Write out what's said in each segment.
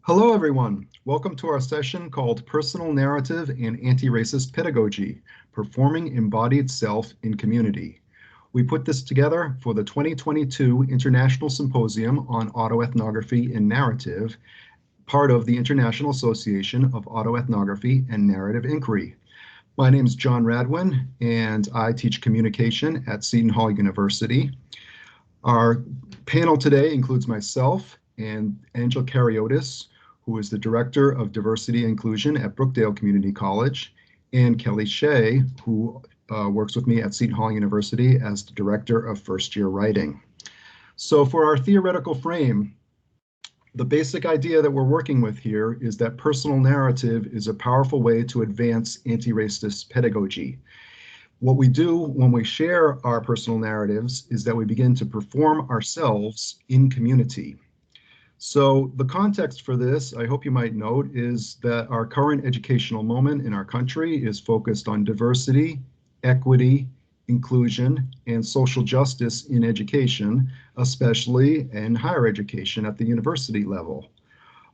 Hello, everyone. Welcome to our session called Personal Narrative and Anti-Racist Pedagogy, Performing Embodied Self in Community. We put this together for the 2022 International Symposium on Autoethnography and Narrative, part of the International Association of Autoethnography and Narrative Inquiry. My name is John Radwan, and I teach communication at Seton Hall University. Our panel today includes myself and Angela Kariotis, who is the Director of Diversity and Inclusion at Brookdale Community College, and Kelly Shea, who works with me at Seton Hall University as the Director of First Year Writing. So for our theoretical frame, the basic idea that we're working with here is that personal narrative is a powerful way to advance anti-racist pedagogy. What we do when we share our personal narratives is that we begin to perform ourselves in community. So the context for this, I hope you might note, is that our current educational moment in our country is focused on diversity, equity, inclusion, and social justice in education, especially in higher education at the university level.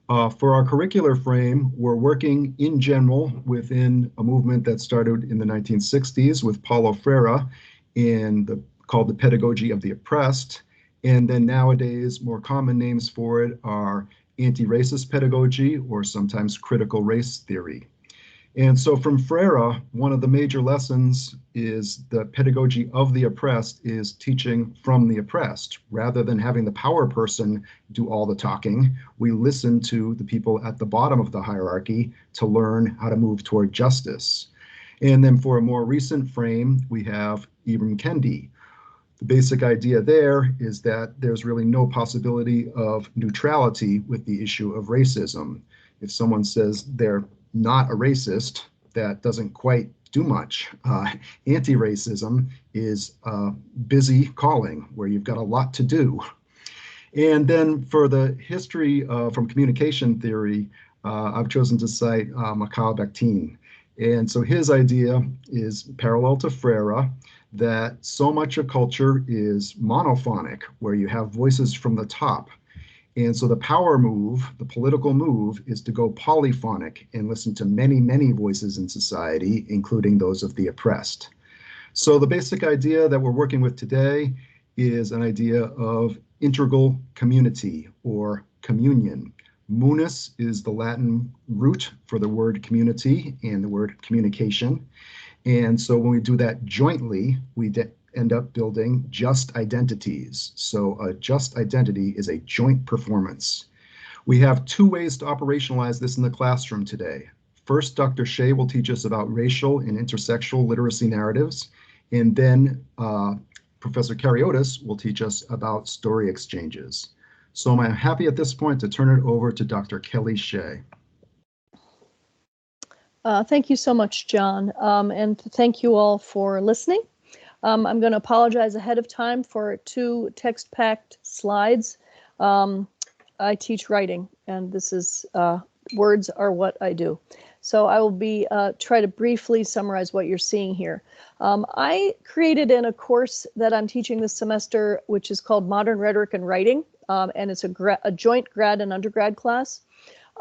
For our curricular frame, we're working in general within a movement that started in the 1960s with Paulo Freire called the Pedagogy of the Oppressed. And then nowadays, more common names for it are anti-racist pedagogy or sometimes critical race theory. And so from Freire, one of the major lessons is the pedagogy of the oppressed is teaching from the oppressed. Rather than having the power person do all the talking, we listen to the people at the bottom of the hierarchy to learn how to move toward justice. And then for a more recent frame, we have Ibram Kendi. The basic idea there is that there's really no possibility of neutrality with the issue of racism. If someone says they're not a racist, that doesn't quite do much. Anti-racism is a busy calling where you've got a lot to do. And then for the history from communication theory, I've chosen to cite Mikhail Bakhtin. And so his idea is parallel to Freire, that so much of culture is monophonic, where you have voices from the top. And so the power move, the political move, is to go polyphonic and listen to many, many voices in society, including those of the oppressed. So the basic idea that we're working with today is an idea of integral community or communion. Munus is the Latin root for the word community and the word communication. And so when we do that jointly, we end up building just identities. So a just identity is a joint performance. We have two ways to operationalize this in the classroom today. First, Dr. Shea will teach us about racial and intersectional literacy narratives. And then Professor Kariotis will teach us about story exchanges. So I'm happy at this point to turn it over to Dr. Kelly Shea. Thank you so much, John, and thank you all for listening. I'm going to apologize ahead of time for 2 text-packed slides. I teach writing, and this is words are what I do. So I will try to briefly summarize what you're seeing here. I created in a course that I'm teaching this semester, which is called Modern Rhetoric and Writing, and it's a joint grad and undergrad class.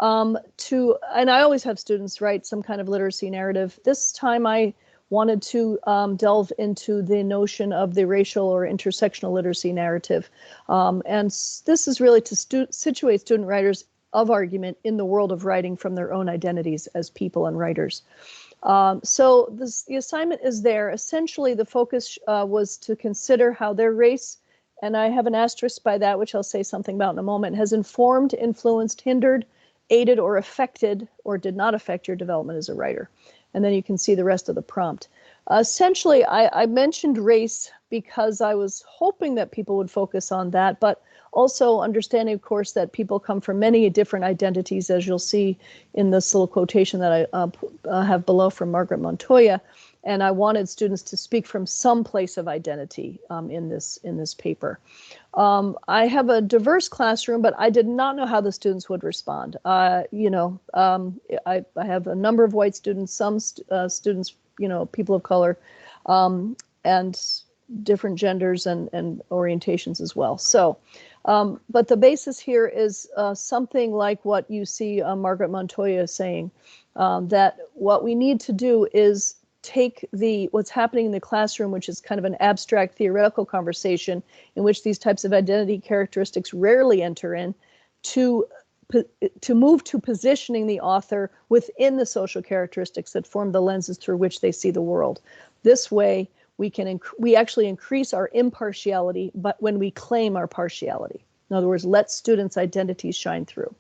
And I always have students write some kind of literacy narrative. This time I wanted to delve into the notion of the racial or intersectional literacy narrative. And this is really to situate student writers of argument in the world of writing from their own identities as people and writers. So the assignment is there. Essentially, the focus was to consider how their race, and I have an asterisk by that, which I'll say something about in a moment, has informed, influenced, hindered, aided, or affected, or did not affect your development as a writer. And then you can see the rest of the prompt. Essentially, I mentioned race because I was hoping that people would focus on that, but also understanding, of course, that people come from many different identities, as you'll see in this little quotation that I have below from Margaret Montoya. And I wanted students to speak from some place of identity in this paper. I have a diverse classroom, but I did not know how the students would respond. I have a number of white students, some students, people of color, and different genders and orientations as well. So But the basis here is something like what you see Margaret Montoya saying, that what we need to do is take what's happening in the classroom, which is kind of an abstract theoretical conversation in which these types of identity characteristics rarely enter in, to move to positioning the author within the social characteristics that form the lenses through which they see the world. This way, we actually increase our impartiality, but when we claim our partiality. In other words, let students' identities shine through.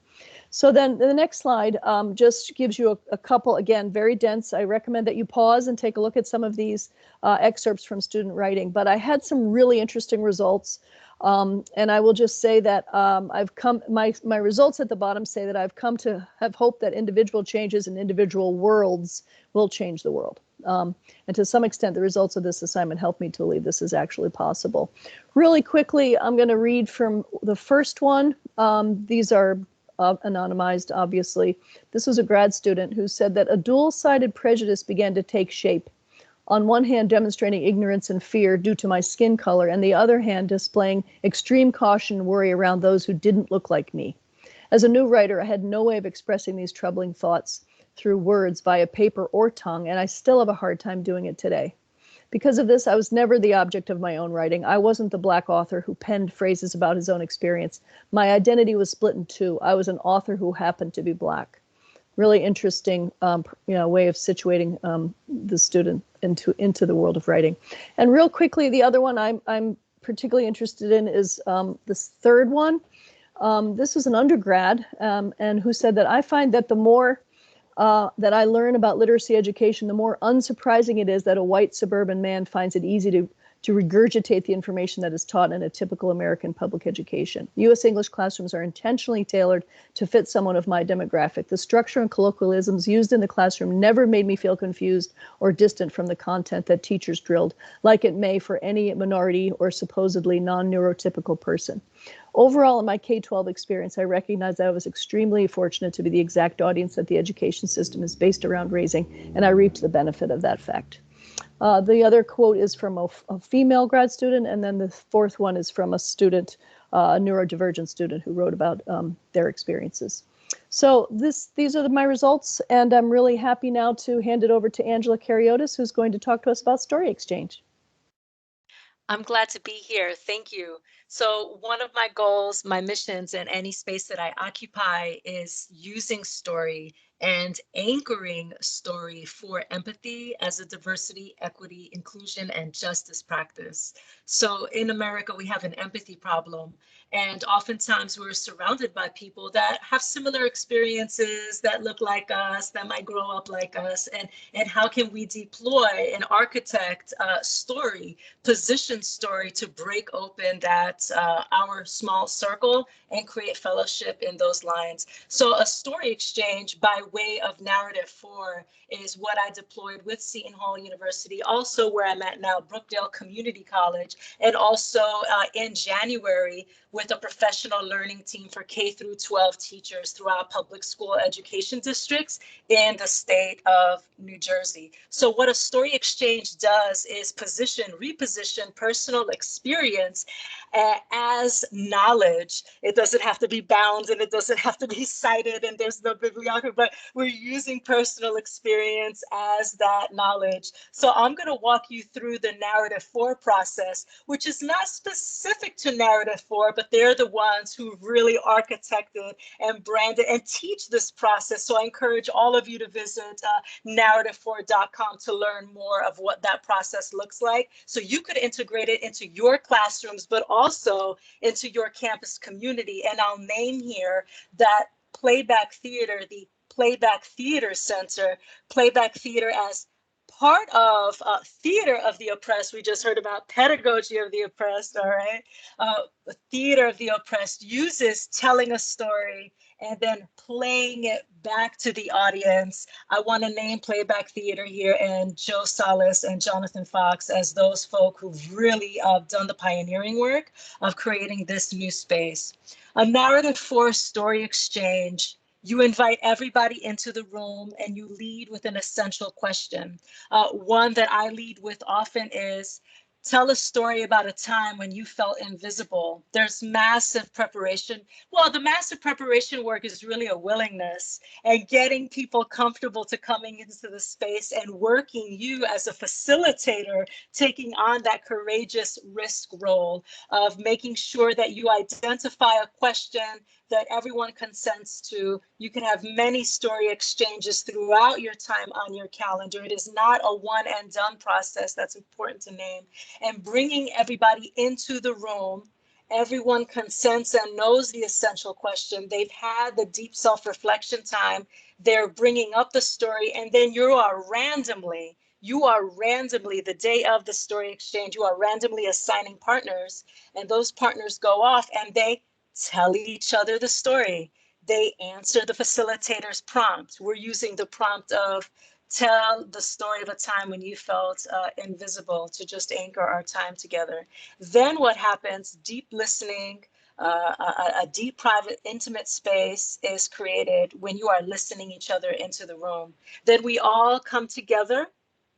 So then the next slide just gives you a couple, again, very dense. I recommend that you pause and take a look at some of these excerpts from student writing. But I had some really interesting results. And I will just say that my results at the bottom say that I've come to have hope that individual changes in individual worlds will change the world. And to some extent, the results of this assignment helped me to believe this is actually possible. Really quickly, I'm going to read from the first one. These are anonymized, obviously. This was a grad student who said that a dual-sided prejudice began to take shape. On one hand, demonstrating ignorance and fear due to my skin color, and the other hand, displaying extreme caution and worry around those who didn't look like me. As a new writer, I had no way of expressing these troubling thoughts through words via paper or tongue, and I still have a hard time doing it today. Because of this, I was never the object of my own writing. I wasn't the Black author who penned phrases about his own experience. My identity was split in two. I was an author who happened to be Black. Really interesting, way of situating the student into the world of writing. And real quickly, the other one I'm particularly interested in is this third one. This was an undergrad, and who said that I find that the more that I learn about literacy education, the more unsurprising it is that a white suburban man finds it easy to regurgitate the information that is taught in a typical American public education. U.S. English classrooms are intentionally tailored to fit someone of my demographic. The structure and colloquialisms used in the classroom never made me feel confused or distant from the content that teachers drilled, like it may for any minority or supposedly non-neurotypical person. Overall, in my K-12 experience, I recognize that I was extremely fortunate to be the exact audience that the education system is based around raising, and I reaped the benefit of that fact. The other quote is from a female grad student, and then the fourth one is from a student, a neurodivergent student who wrote about their experiences. So these are my results, and I'm really happy now to hand it over to Angela Kariotis, who's going to talk to us about story exchange. I'm glad to be here. Thank you. So one of my goals, my missions in any space that I occupy is using story and anchoring story for empathy as a diversity, equity, inclusion, and justice practice. So in America, we have an empathy problem. And oftentimes we're surrounded by people that have similar experiences, that look like us, that might grow up like us. And how can we deploy and architect story, position story to break open that our small circle and create fellowship in those lines. So a story exchange by way of Narrative 4 is what I deployed with Seton Hall University, also where I'm at now, Brookdale Community College, and also in January with a professional learning team for K through 12 teachers throughout public school education districts in the state of New Jersey. So what a story exchange does is reposition personal experience as knowledge. It doesn't have to be bound and it doesn't have to be cited and there's no bibliography, but we're using personal experience as that knowledge. So I'm going to walk you through the Narrative 4 process, which is not specific to Narrative 4, but they're the ones who really architected and branded and teach this process. So I encourage all of you to visit narrative4.com to learn more of what that process looks like. So you could integrate it into your classrooms, but also into your campus community. And I'll name here that Playback Theater, the Playback Theater Center, Playback Theater as part of Theater of the Oppressed. We just heard about Pedagogy of the Oppressed, all right? Theater of the Oppressed uses telling a story and then playing it back to the audience. I want to name Playback Theater here and Joe Salas and Jonathan Fox as those folk who've really done the pioneering work of creating this new space. A Narrative 4 story exchange. You invite everybody into the room and you lead with an essential question. One that I lead with often is, Tell a story about a time when you felt invisible. There's massive preparation. Well, the massive preparation work is really a willingness and getting people comfortable to coming into the space and working you as a facilitator, taking on that courageous risk role of making sure that you identify a question that everyone consents to. You can have many story exchanges throughout your time on your calendar. It is not a one and done process. That's important to name. And bringing everybody into the room, everyone consents and knows the essential question. They've had the deep self-reflection time. They're bringing up the story, and then you are randomly the day of the story exchange, you are randomly assigning partners, and those partners go off and they tell each other the story. They answer the facilitator's prompt. We're using the prompt of tell the story of a time when you felt invisible to just anchor our time together. Then what happens? Deep listening, a deep, private, intimate space is created when you are listening each other into the room. Then we all come together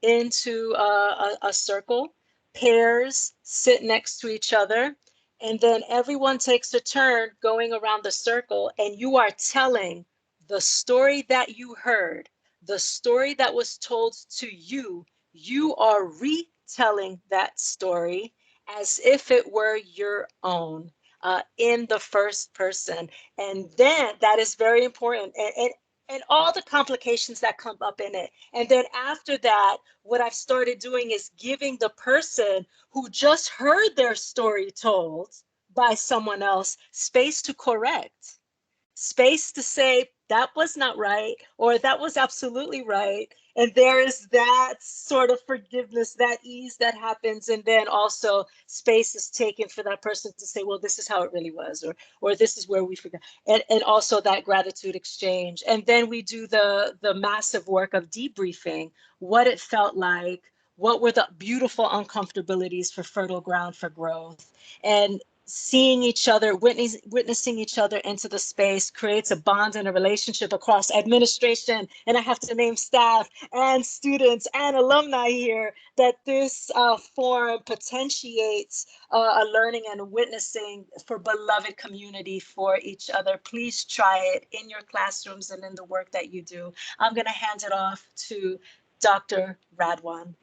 into a circle. Pairs sit next to each other. And then everyone takes a turn going around the circle, and you are telling the story that you heard, the story that was told to you. You are retelling that story as if it were your own in the first person. And then that is very important. And all the complications that come up in it. And then after that, what I've started doing is giving the person who just heard their story told by someone else space to correct, space to say that was not right, or that was absolutely right. And there is that sort of forgiveness, that ease that happens. And then also space is taken for that person to say, well, this is how it really was, or this is where we forgot. And also that gratitude exchange. And then we do the massive work of debriefing, what it felt like, what were the beautiful uncomfortabilities for fertile ground for growth. And seeing each other, witnessing each other into the space creates a bond and a relationship across administration, and I have to name staff and students and alumni here, that this forum potentiates a learning and witnessing for beloved community for each other. Please try it in your classrooms and in the work that you do. I'm going to hand it off to Dr. Radwan.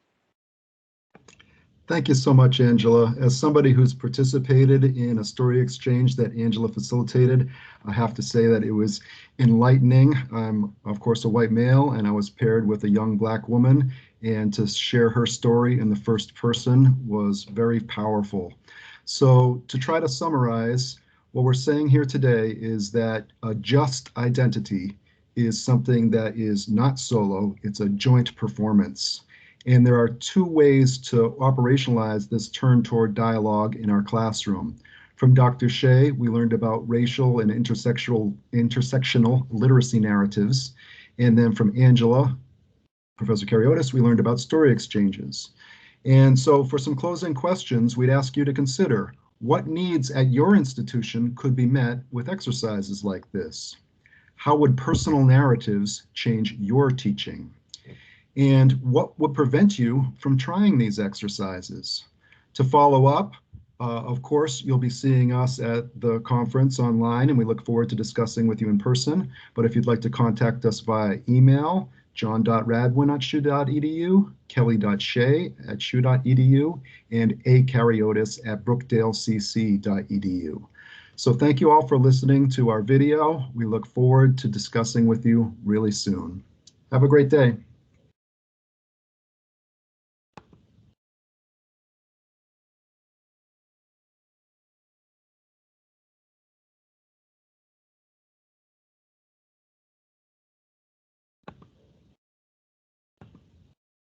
Thank you so much, Angela. As somebody who's participated in a story exchange that Angela facilitated, I have to say that it was enlightening. I'm, of course, a white male, and I was paired with a young Black woman, and to share her story in the first person was very powerful. So to try to summarize, what we're saying here today is that a just identity is something that is not solo, it's a joint performance. And there are two ways to operationalize this turn toward dialogue in our classroom. From Dr. Shea, we learned about racial and intersectional literacy narratives. And then from Angela, Professor Kariotis, we learned about story exchanges. And so for some closing questions, we'd ask you to consider what needs at your institution could be met with exercises like this? How would personal narratives change your teaching? And what would prevent you from trying these exercises? To follow up, of course, you'll be seeing us at the conference online, and we look forward to discussing with you in person. But if you'd like to contact us via email, john.radwin@shu.edu, kelly.shea@shu.edu, and akariotis@brookdalecc.edu. So thank you all for listening to our video. We look forward to discussing with you really soon. Have a great day.